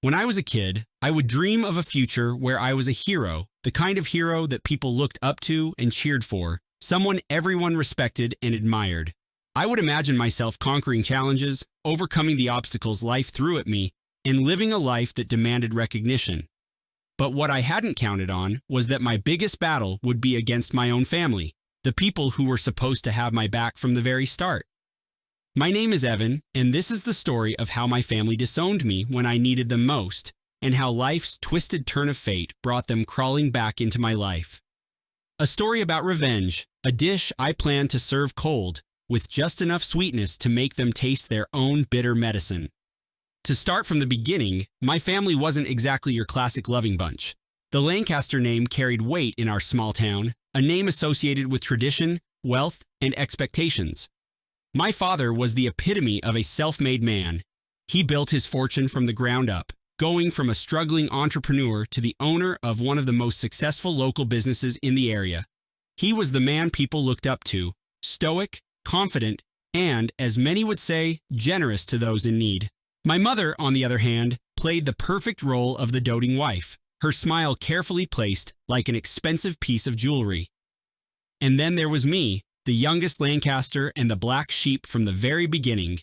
When I was a kid, I would dream of a future where I was a hero, the kind of hero that people looked up to and cheered for, someone everyone respected and admired. I would imagine myself conquering challenges, overcoming the obstacles life threw at me, and living a life that demanded recognition. But what I hadn't counted on was that my biggest battle would be against my own family, the people who were supposed to have my back from the very start. My name is Evan, and this is the story of how my family disowned me when I needed them most, and how life's twisted turn of fate brought them crawling back into my life. A story about revenge, a dish I plan to serve cold, with just enough sweetness to make them taste their own bitter medicine. To start from the beginning, my family wasn't exactly your classic loving bunch. The Lancaster name carried weight in our small town, a name associated with tradition, wealth, and expectations. My father was the epitome of a self-made man. He built his fortune from the ground up, going from a struggling entrepreneur to the owner of one of the most successful local businesses in the area. He was the man people looked up to, stoic, confident, and, as many would say, generous to those in need. My mother, on the other hand, played the perfect role of the doting wife, her smile carefully placed like an expensive piece of jewelry. And then there was me, the youngest Lancaster and the black sheep from the very beginning.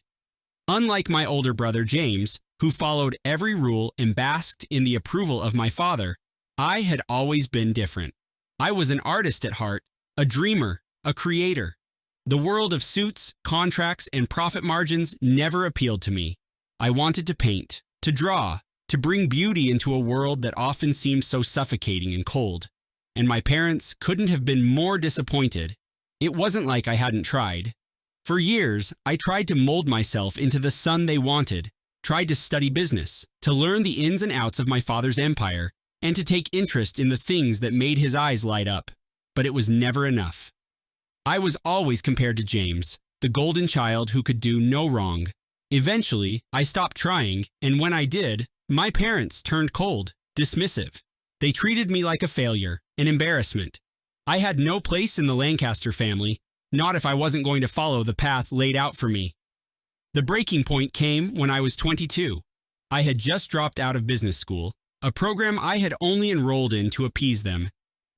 Unlike my older brother James, who followed every rule and basked in the approval of my father, I had always been different. I was an artist at heart, a dreamer, a creator. The world of suits, contracts, and profit margins never appealed to me. I wanted to paint, to draw, to bring beauty into a world that often seemed so suffocating and cold. And my parents couldn't have been more disappointed. It wasn't like I hadn't tried. For years, I tried to mold myself into the son they wanted, tried to study business, to learn the ins and outs of my father's empire, and to take interest in the things that made his eyes light up. But it was never enough. I was always compared to James, the golden child who could do no wrong. Eventually, I stopped trying, and when I did, my parents turned cold, dismissive. They treated me like a failure, an embarrassment. I had no place in the Lancaster family, not if I wasn't going to follow the path laid out for me. The breaking point came when I was 22. I had just dropped out of business school, a program I had only enrolled in to appease them.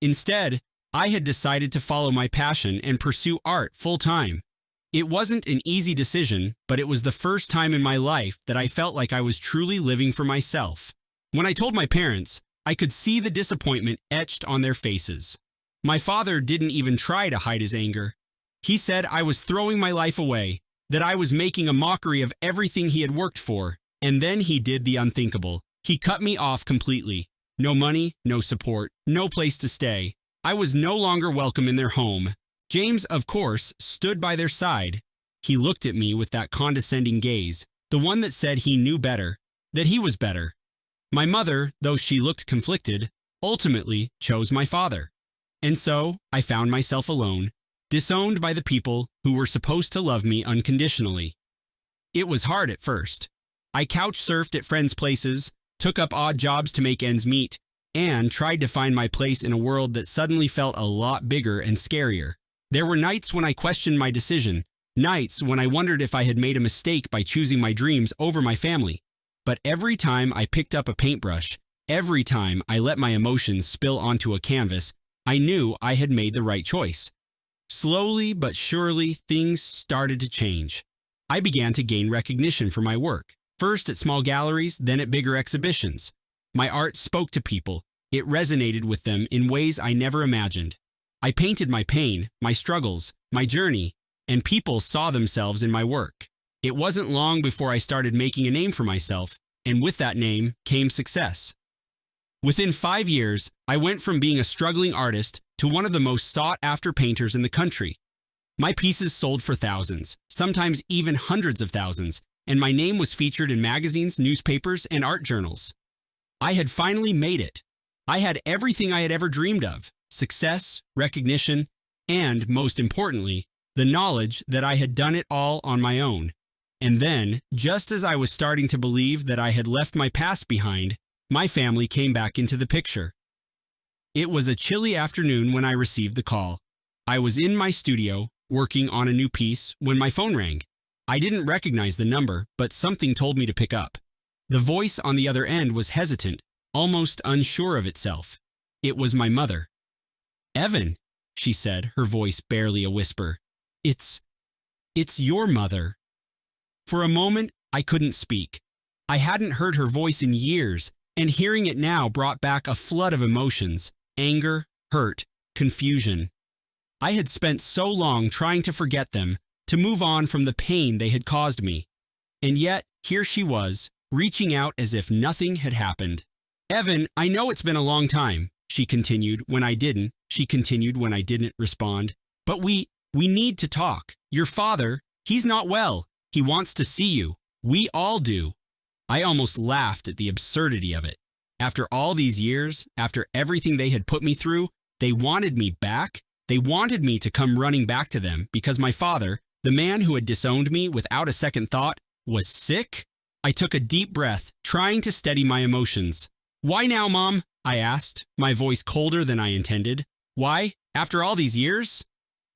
Instead, I had decided to follow my passion and pursue art full-time. It wasn't an easy decision, but it was the first time in my life that I felt like I was truly living for myself. When I told my parents, I could see the disappointment etched on their faces. My father didn't even try to hide his anger. He said I was throwing my life away, that I was making a mockery of everything he had worked for, and then he did the unthinkable. He cut me off completely. No money, no support, no place to stay. I was no longer welcome in their home. James, of course, stood by their side. He looked at me with that condescending gaze, the one that said he knew better, that he was better. My mother, though she looked conflicted, ultimately chose my father. And so, I found myself alone, disowned by the people who were supposed to love me unconditionally. It was hard at first. I couch-surfed at friends' places, took up odd jobs to make ends meet, and tried to find my place in a world that suddenly felt a lot bigger and scarier. There were nights when I questioned my decision, nights when I wondered if I had made a mistake by choosing my dreams over my family. But every time I picked up a paintbrush, every time I let my emotions spill onto a canvas, I knew I had made the right choice. Slowly but surely, things started to change. I began to gain recognition for my work, first at small galleries, then at bigger exhibitions. My art spoke to people. It resonated with them in ways I never imagined. I painted my pain, my struggles, my journey, and people saw themselves in my work. It wasn't long before I started making a name for myself, and with that name came success. Within 5 years, I went from being a struggling artist to one of the most sought-after painters in the country. My pieces sold for thousands, sometimes even hundreds of thousands, and my name was featured in magazines, newspapers, and art journals. I had finally made it. I had everything I had ever dreamed of: success, recognition, and, most importantly, the knowledge that I had done it all on my own. And then, just as I was starting to believe that I had left my past behind, my family came back into the picture. It was a chilly afternoon when I received the call. I was in my studio, working on a new piece, when my phone rang. I didn't recognize the number, but something told me to pick up. The voice on the other end was hesitant, almost unsure of itself. It was my mother. "Evan," she said, her voice barely a whisper. It's your mother." For a moment, I couldn't speak. I hadn't heard her voice in years, and hearing it now brought back a flood of emotions: anger, hurt, confusion. I had spent so long trying to forget them, to move on from the pain they had caused me. And yet, here she was, reaching out as if nothing had happened. "Evan, I know it's been a long time," she continued when I didn't respond. "But we need to talk. Your father, he's not well. He wants to see you. We all do." I almost laughed at the absurdity of it. After all these years, after everything they had put me through, they wanted me back. They wanted me to come running back to them because my father, the man who had disowned me without a second thought, was sick? I took a deep breath, trying to steady my emotions. "Why now, Mom?" I asked, my voice colder than I intended. "Why? After all these years?"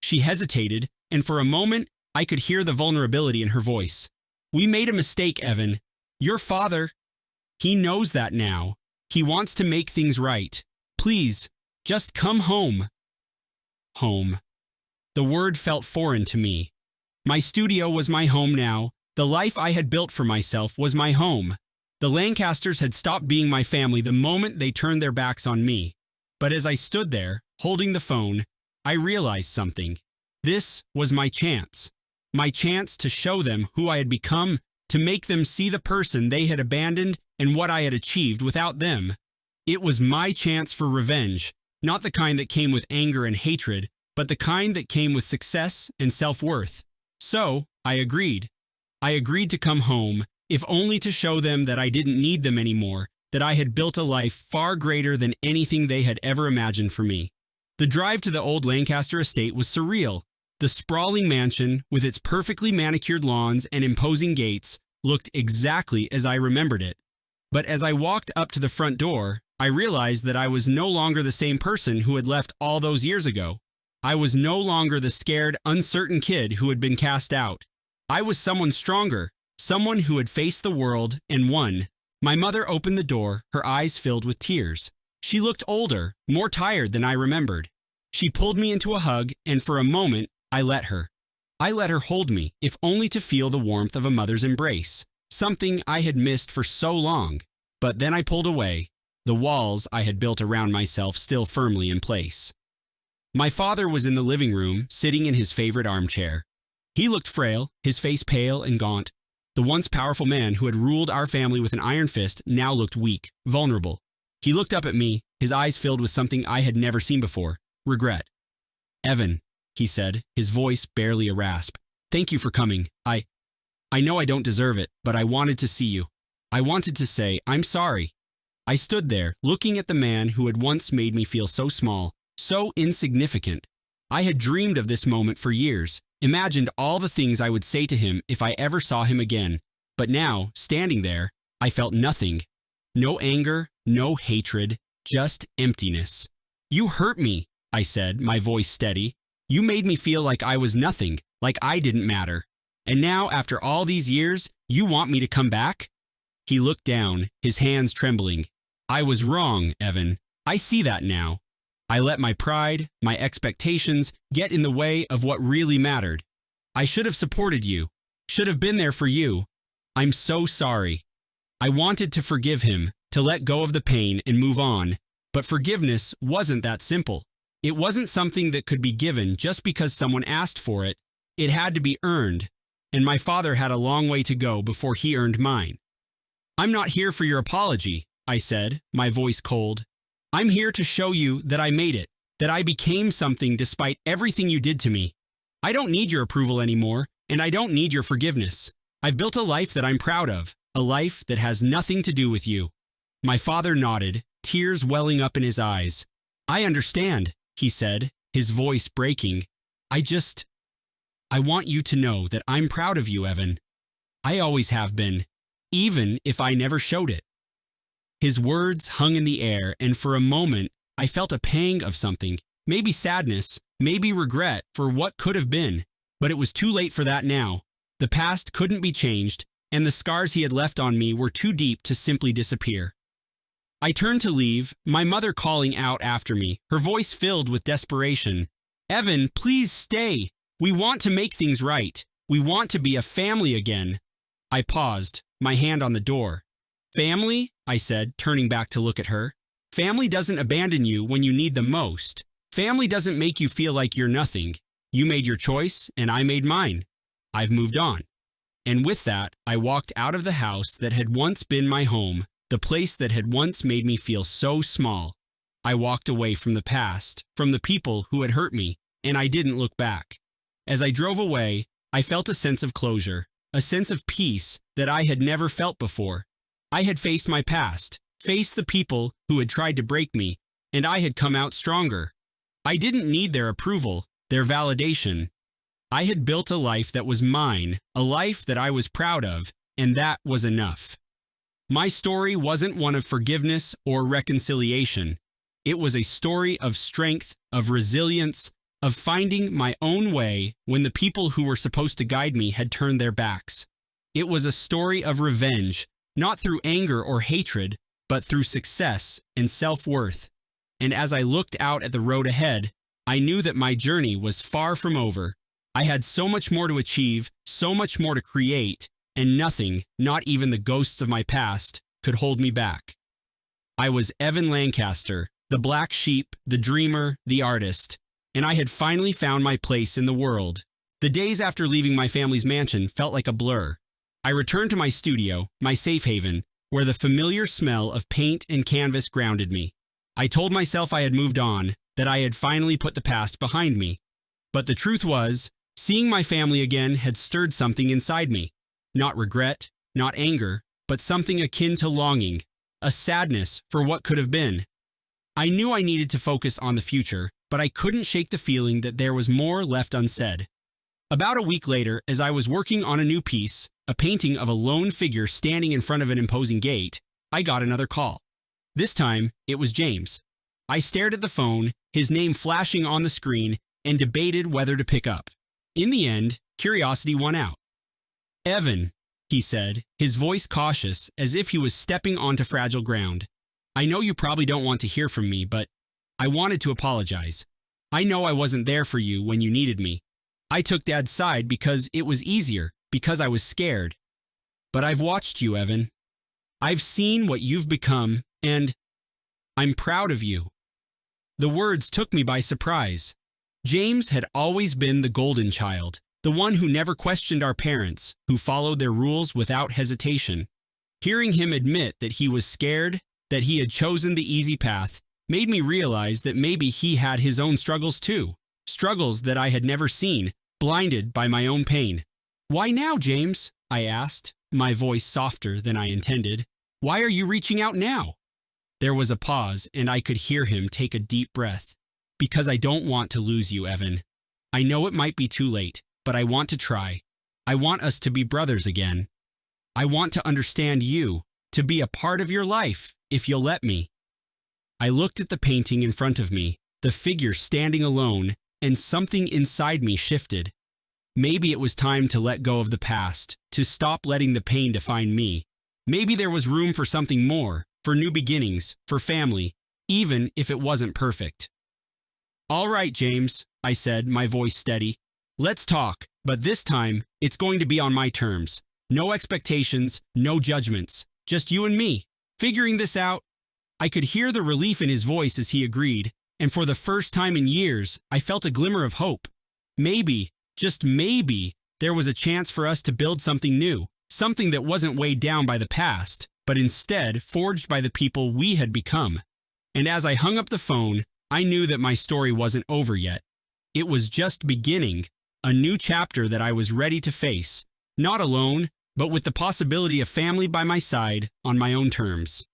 She hesitated, and for a moment, I could hear the vulnerability in her voice. "We made a mistake, Evan. Your father, he knows that now. He wants to make things right. Please, just come home." Home. The word felt foreign to me. My studio was my home now. The life I had built for myself was my home. The Lancasters had stopped being my family the moment they turned their backs on me. But as I stood there, holding the phone, I realized something. This was my chance. My chance to show them who I had become, to make them see the person they had abandoned and what I had achieved without them. It was my chance for revenge, not the kind that came with anger and hatred, but the kind that came with success and self-worth. So, I agreed. I agreed to come home, if only to show them that I didn't need them anymore, that I had built a life far greater than anything they had ever imagined for me. The drive to the old Lancaster estate was surreal. The sprawling mansion, with its perfectly manicured lawns and imposing gates, looked exactly as I remembered it. But as I walked up to the front door, I realized that I was no longer the same person who had left all those years ago. I was no longer the scared, uncertain kid who had been cast out. I was someone stronger, someone who had faced the world and won. My mother opened the door, her eyes filled with tears. She looked older, more tired than I remembered. She pulled me into a hug, and for a moment, I let her. I let her hold me, if only to feel the warmth of a mother's embrace, something I had missed for so long. But then I pulled away, the walls I had built around myself still firmly in place. My father was in the living room, sitting in his favorite armchair. He looked frail, his face pale and gaunt. The once powerful man who had ruled our family with an iron fist now looked weak, vulnerable. He looked up at me, his eyes filled with something I had never seen before: regret. "Evan," he said, his voice barely a rasp. "Thank you for coming. I know I don't deserve it, but I wanted to see you. I wanted to say, I'm sorry." I stood there, looking at the man who had once made me feel so small, so insignificant. I had dreamed of this moment for years, imagined all the things I would say to him if I ever saw him again. But now, standing there, I felt nothing. No anger, no hatred, just emptiness. "You hurt me," I said, my voice steady. "You made me feel like I was nothing, like I didn't matter. And now, after all these years, you want me to come back?" He looked down, his hands trembling. "I was wrong, Evan. I see that now. I let my pride, my expectations, get in the way of what really mattered. I should have supported you, should have been there for you. I'm so sorry." I wanted to forgive him, to let go of the pain and move on, but forgiveness wasn't that simple. It wasn't something that could be given just because someone asked for it. It had to be earned, and my father had a long way to go before he earned mine. "I'm not here for your apology," I said, my voice cold. "I'm here to show you that I made it, that I became something despite everything you did to me. I don't need your approval anymore, and I don't need your forgiveness. I've built a life that I'm proud of, a life that has nothing to do with you." My father nodded, tears welling up in his eyes. "I understand," he said, his voice breaking. I want you to know that I'm proud of you, Evan. I always have been, even if I never showed it." His words hung in the air, and for a moment, I felt a pang of something, maybe sadness, maybe regret for what could have been. But it was too late for that now. The past couldn't be changed, and the scars he had left on me were too deep to simply disappear. I turned to leave, my mother calling out after me, her voice filled with desperation. "Evan, please stay. We want to make things right. We want to be a family again." I paused, my hand on the door. "Family?" I said, turning back to look at her. "Family doesn't abandon you when you need them most. Family doesn't make you feel like you're nothing. You made your choice, and I made mine. I've moved on." And with that, I walked out of the house that had once been my home, the place that had once made me feel so small. I walked away from the past, from the people who had hurt me, and I didn't look back. As I drove away, I felt a sense of closure, a sense of peace that I had never felt before. I had faced my past, faced the people who had tried to break me, and I had come out stronger. I didn't need their approval, their validation. I had built a life that was mine, a life that I was proud of, and that was enough. My story wasn't one of forgiveness or reconciliation. It was a story of strength, of resilience, of finding my own way when the people who were supposed to guide me had turned their backs. It was a story of revenge, not through anger or hatred, but through success and self-worth. And as I looked out at the road ahead, I knew that my journey was far from over. I had so much more to achieve, so much more to create, and nothing, not even the ghosts of my past, could hold me back. I was Evan Lancaster, the black sheep, the dreamer, the artist, and I had finally found my place in the world. The days after leaving my family's mansion felt like a blur. I returned to my studio, my safe haven, where the familiar smell of paint and canvas grounded me. I told myself I had moved on, that I had finally put the past behind me. But the truth was, seeing my family again had stirred something inside me. Not regret, not anger, but something akin to longing, a sadness for what could have been. I knew I needed to focus on the future, but I couldn't shake the feeling that there was more left unsaid. About a week later, as I was working on a new piece, a painting of a lone figure standing in front of an imposing gate, I got another call. This time, it was James. I stared at the phone, his name flashing on the screen, and debated whether to pick up. In the end, curiosity won out. "Evan," he said, his voice cautious, as if he was stepping onto fragile ground. "I know you probably don't want to hear from me, but I wanted to apologize. I know I wasn't there for you when you needed me. I took Dad's side because it was easier, because I was scared. But I've watched you, Evan. I've seen what you've become, and I'm proud of you." The words took me by surprise. James had always been the golden child, the one who never questioned our parents, who followed their rules without hesitation. Hearing him admit that he was scared, that he had chosen the easy path, made me realize that maybe he had his own struggles too, struggles that I had never seen, blinded by my own pain. "Why now, James?" I asked, my voice softer than I intended. "Why are you reaching out now?" There was a pause, and I could hear him take a deep breath. "Because I don't want to lose you, Evan. I know it might be too late, but I want to try. I want us to be brothers again. I want to understand you, to be a part of your life, if you'll let me." I looked at the painting in front of me, the figure standing alone, and something inside me shifted. Maybe it was time to let go of the past, to stop letting the pain define me. Maybe there was room for something more, for new beginnings, for family, even if it wasn't perfect. "All right, James," I said, my voice steady. "Let's talk, but this time, it's going to be on my terms. No expectations, no judgments, just you and me, figuring this out." I could hear the relief in his voice as he agreed, and for the first time in years, I felt a glimmer of hope. Maybe, just maybe, there was a chance for us to build something new, something that wasn't weighed down by the past, but instead forged by the people we had become. And as I hung up the phone, I knew that my story wasn't over yet. It was just beginning, a new chapter that I was ready to face, not alone, but with the possibility of family by my side on my own terms.